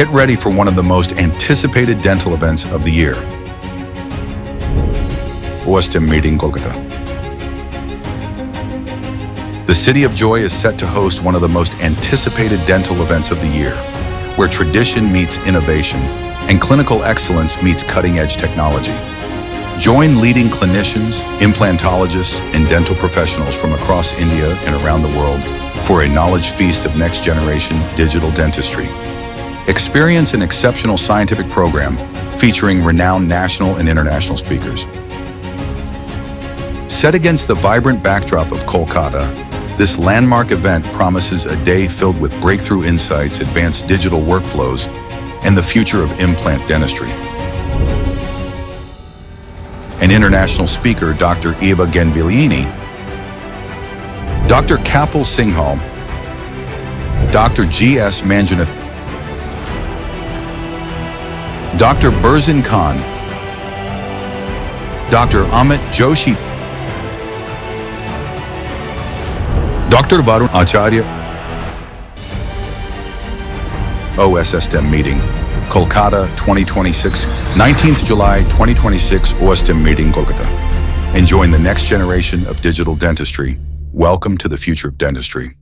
Get ready for one of the most anticipated dental events of the year. OSSTEM Meeting Kolkata. The City of Joy is set to host one of the most anticipated dental events of the year, where tradition meets innovation and clinical excellence meets cutting-edge technology. Join leading clinicians, implantologists, and dental professionals from across India and around the world for a knowledge feast of next-generation digital dentistry. Experience an exceptional scientific program featuring renowned national and international speakers. Set against the vibrant backdrop of Kolkata, this landmark event promises a day filled with breakthrough insights, advanced digital workflows, and the future of implant dentistry. An international speaker, Dr. Eva Genvilini, Dr. Kapil Singhal, Dr. G.S. Manjunath, Dr. Burzin Khan, Dr. Amit Joshi, Dr. Varun Acharya. OSSTEM Meeting Kolkata 2026, 19th July 2026, OSSTEM Meeting Kolkata. And join the next generation of digital dentistry. Welcome to the future of dentistry.